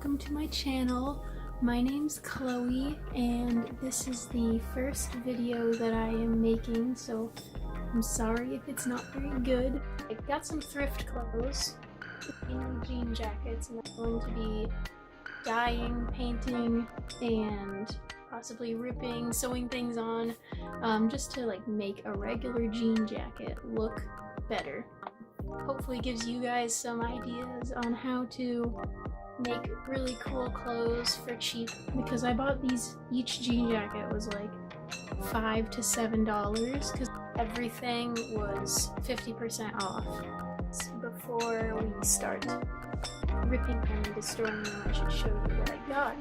welcome to my channel. My name's Chloe and this is the first video that I am making, so I'm sorry if it's not very good. I got some thrift clothes, mainly jean jackets, and I'm going to be dyeing, painting, and possibly ripping, sewing things on, just to like make a regular jean jacket look better. Hopefully gives you guys some ideas on how to make really cool clothes for cheap, because I bought these, each jean jacket was like $5 to $7 because everything was 50% off. So before we start ripping them and destroying them, I should show you what I got.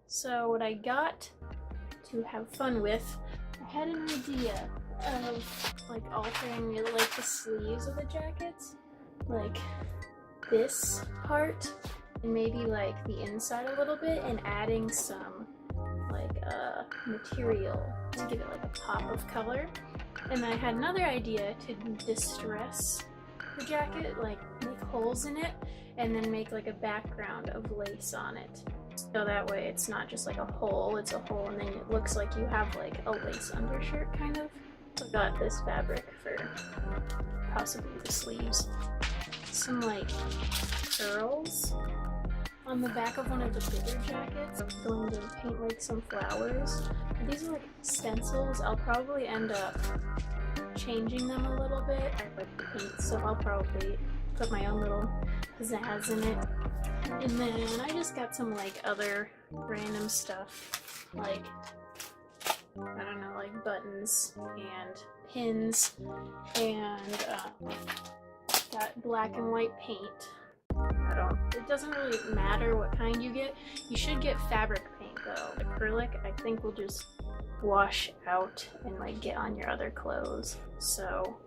So what I got to have fun with, I had an idea of like altering like the sleeves of the jackets, like this part, and maybe like the inside a little bit, and adding some like material to give it like a pop of color. And I had another idea to distress the jacket, like make holes in it and then make like a background of lace on it. So that way it's not just like a hole, it's a hole and then it looks like you have like a lace undershirt kind of. So I got this fabric for possibly the sleeves. Some like curls on the back of one of the bigger jackets. I'm going to paint like some flowers. These are like stencils. I'll probably end up changing them a little bit. I like the paint, so I'll probably put my own little pizzazz in it. And then I just got some like other random stuff, like I don't know, like buttons and pins, and got black and white paint. It doesn't really matter what kind you get. You should get fabric paint though. Acrylic I think will just wash out and like get on your other clothes. So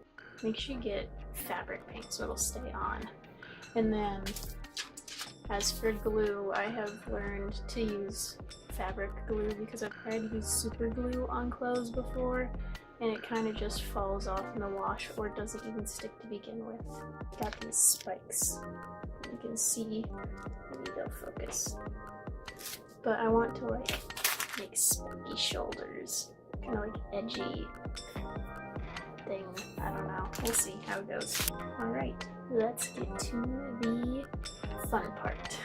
make sure you get fabric paint so it'll stay on. And then as for glue, I have learned to use fabric glue because I've tried to use super glue on clothes before and it kind of just falls off in the wash or doesn't even stick to begin with. Got these spikes. You can see, maybe they'll focus. But I want to like make spiky shoulders, kind of like edgy thing. I don't know. We'll see how it goes. Alright, let's get to the fun part.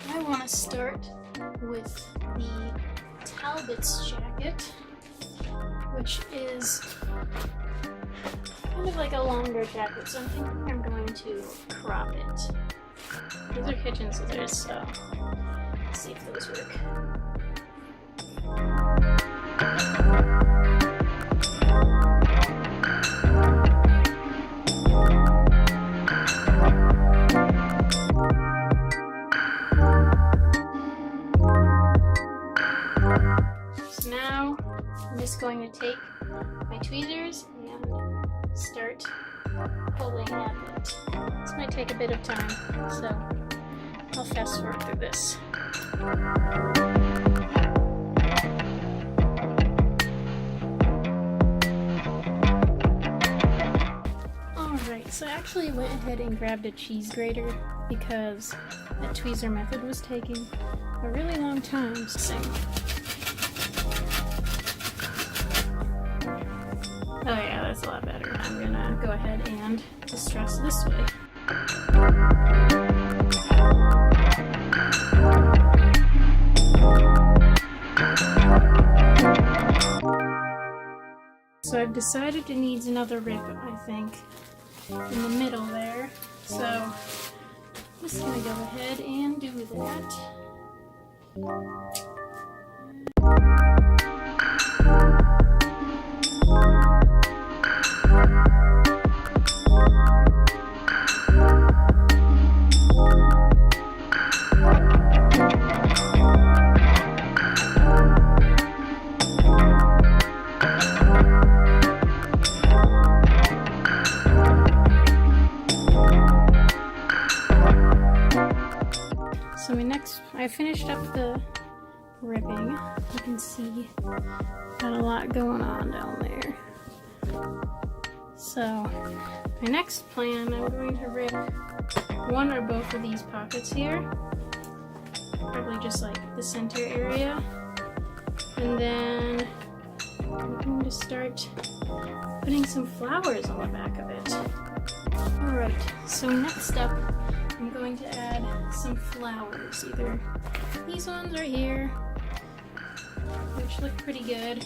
I want to start with the Talbot's jacket, which is kind of like a longer jacket, so I'm thinking I'm going to crop it. These are kitchen scissors, so let's see if those work. So now I'm just going to take my tweezers and start pulling at it. This might take a bit of time, so I'll fast forward through this. Alright, so I actually went ahead and grabbed a cheese grater because that tweezer method was taking a really long time. Oh yeah, that's a lot better. I'm gonna go ahead and distress this way. So I've decided it needs another rip, I think, in the middle there. So I'm just gonna go ahead and do that. ripping. You can see got a lot going on down there. So my next plan, I'm going to rip one or both of these pockets here, probably just like the center area, and then I'm going to start putting some flowers on the back of it. Alright, so next up I'm going to add some flowers, either these ones right here, which look pretty good,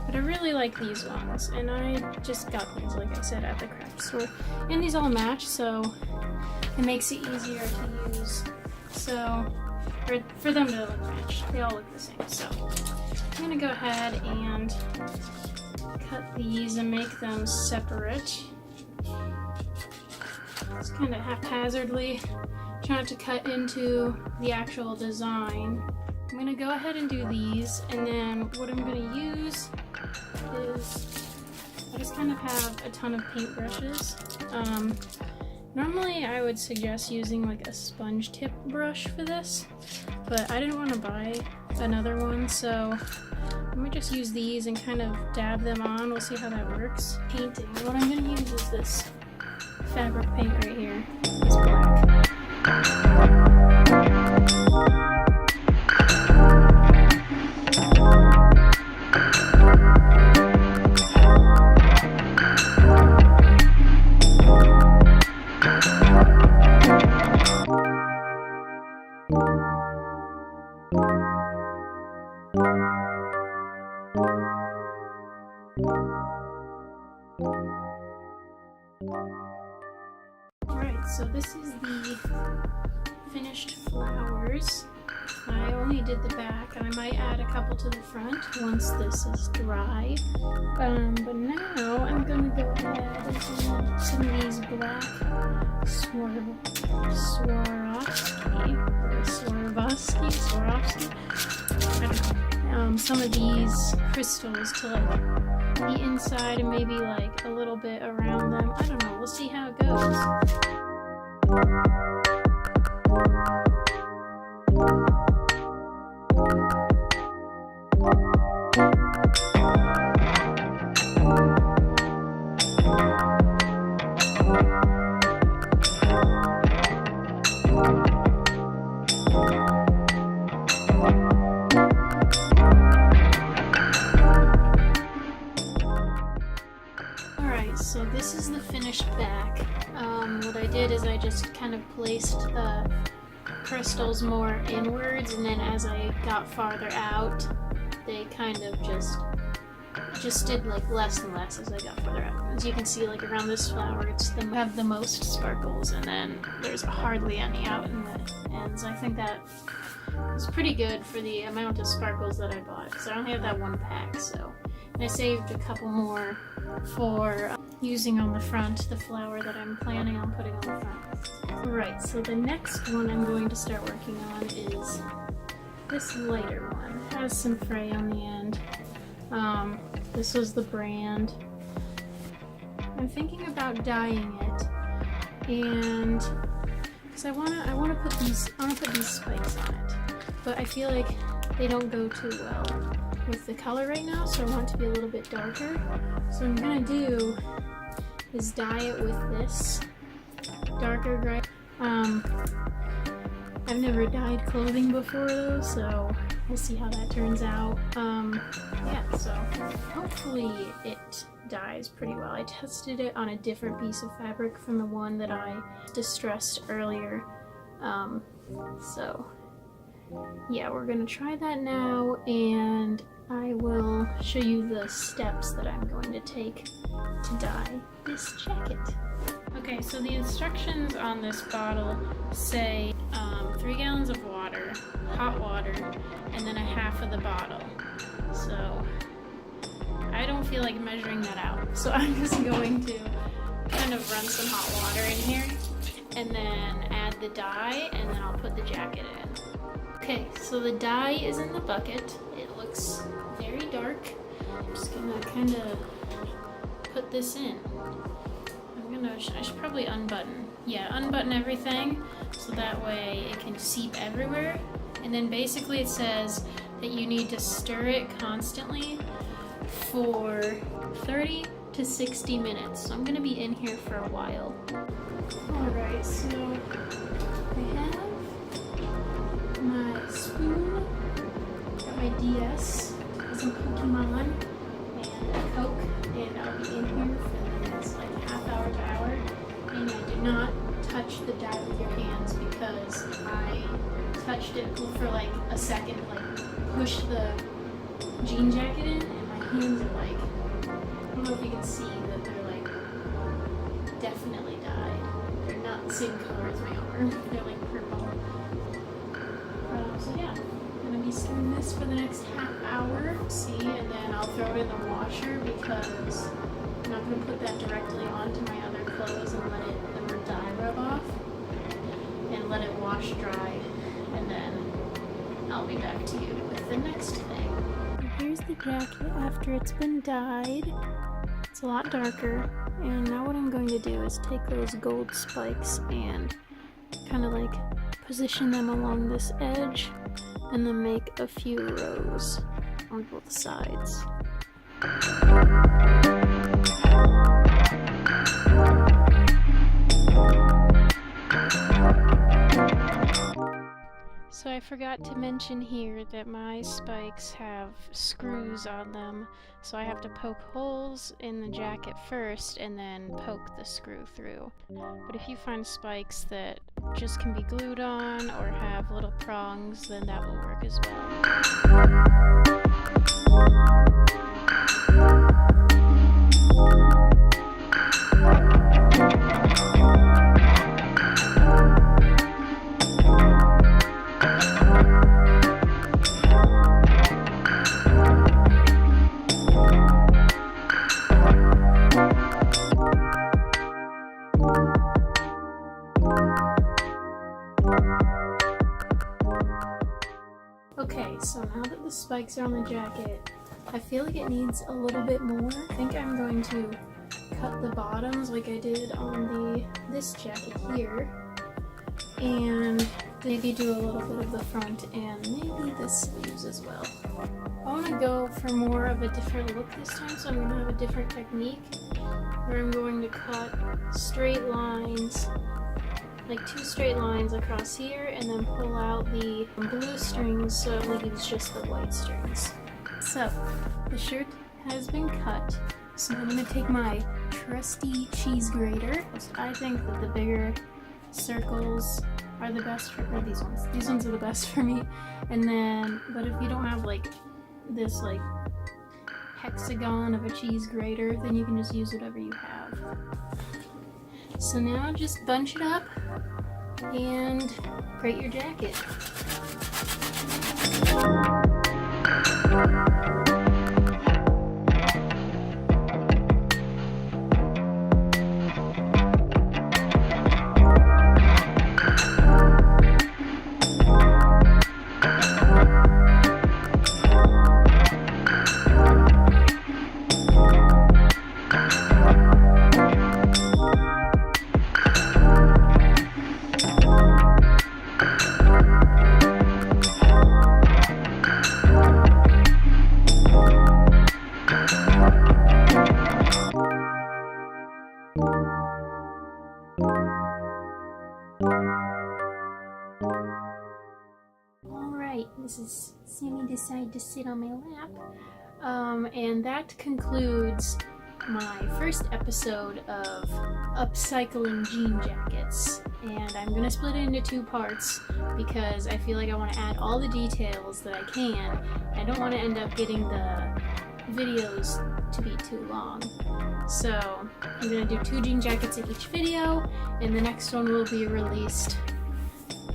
but I really like these ones, and I just got these, like I said, at the craft store, and these all match, so it makes it easier to use, so for them to look match. They all look the same, so I'm gonna go ahead and cut these and make them separate. Just kind of haphazardly, try not to cut into the actual design. I'm gonna go ahead and do these, and then what I'm gonna use is, I just kind of have a ton of paintbrushes. Normally I would suggest using like a sponge tip brush for this, but I didn't want to buy another one, so I might just use these and kind of dab them on. We'll see how that works. Painting, what I'm gonna use is this fabric paint right here, this black. Alright, so this is the finished flowers. I only did the back, and I might add a couple to the front once this is dry. But now I'm gonna go ahead and add some of these black Swarovski. I don't know. Some of these crystals to like the inside and maybe like a little bit around them. I don't know. We'll see how it goes. So this is the finished back. What I did is I just kind of placed the crystals more inwards, and then as I got farther out, they kind of just did like less and less as I got further out. As you can see, like around this flower, have the most sparkles, and then there's hardly any out in the ends. I think that was pretty good for the amount of sparkles that I bought, because I only have that one pack, so. And I saved a couple more for using on the front, the flower that I'm planning on putting on the front. Alright, so the next one I'm going to start working on is this lighter one. It has some fray on the end. This was the brand. I'm thinking about dyeing it, and because I wanna put these spikes on it, but I feel like they don't go too well with the color right now, so I want it to be a little bit darker. So what I'm gonna do is dye it with this darker gray. I've never dyed clothing before though, so we'll see how that turns out. Yeah, so hopefully it dyes pretty well. I tested it on a different piece of fabric from the one that I distressed earlier. So yeah, we're gonna try that now, and I will show you the steps that I'm going to take to dye this jacket. Okay, so the instructions on this bottle say 3 gallons of water, hot water, and then a half of the bottle. So I don't feel like measuring that out. So I'm just going to kind of run some hot water in here and then add the dye, and then I'll put the jacket in. Okay, so the dye is in the bucket. It looks very dark. I'm just gonna kind of put this in. I should probably unbutton. Yeah, unbutton everything so that way it can seep everywhere, And then basically it says that you need to stir it constantly for 30 to 60 minutes. So I'm gonna be in here for a while. Alright, so I have my spoon, got my DS, some Pokemon, and a Coke, and I'll be in here for the next like half hour to hour. And I do not touch the dye with your hands because I touched it for like a second, like pushed the jean jacket in, and my hands are like, I don't know if you can see that they're like definitely dyed. They're not the same color as my arm. They're like purple. So yeah, I'm gonna be stirring this for the next half hour. See, and then I'll throw it in the washer because I'm not gonna put that directly onto my other clothes and let the dye rub off and let it wash dry, and then I'll be back to you with the next thing. Here's the jacket after it's been dyed. It's a lot darker, and now what I'm going to do is take those gold spikes and kind of like position them along this edge and then make a few rows on both sides. So I forgot to mention here that my spikes have screws on them, so I have to poke holes in the jacket first and then poke the screw through. But if you find spikes that just can be glued on or have little prongs, then that will work as well. Okay, so now that the spikes are on the jacket, I feel like it needs a little bit more. I think I'm going to cut the bottoms like I did on this jacket here, and maybe do a little bit of the front and maybe the sleeves as well. I want to go for more of a different look this time, so I'm going to have a different technique where I'm going to cut straight lines, like 2 straight lines across here, and then pull out the blue strings so it leaves just the white strings. So, the shirt has been cut, so I'm going to take my trusty cheese grater. I think that the bigger circles are the best for these ones. These ones are the best for me. And then, but if you don't have like this like hexagon of a cheese grater, then you can just use whatever you have. So now just bunch it up and grate your jacket. Alright, this is Sammy decided to sit on my lap. And that concludes my first episode of upcycling jean jackets. And I'm going to split it into 2 parts because I feel like I want to add all the details that I can. I don't want to end up getting the videos to be too long. So I'm going to do 2 jean jackets in each video, and the next one will be released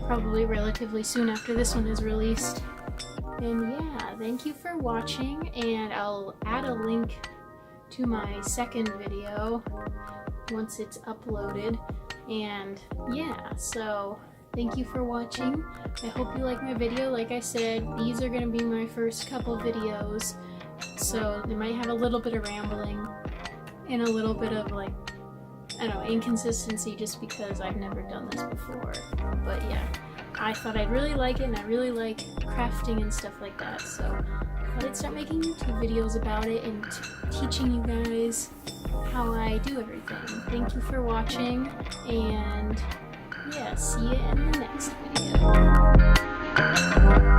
probably relatively soon after this one is released. And yeah, thank you for watching, and I'll add a link to my second video once it's uploaded. And yeah, so thank you for watching. I hope you like my video. Like I said, these are going to be my first couple videos, so they might have a little bit of rambling and a little bit of like, I don't know, inconsistency just because I've never done this before. But yeah, I thought I'd really like it, and I really like crafting and stuff like that, so I thought I'd start making YouTube videos about it and teaching you guys how I do everything. Thank you for watching, and yeah, see you in the next video.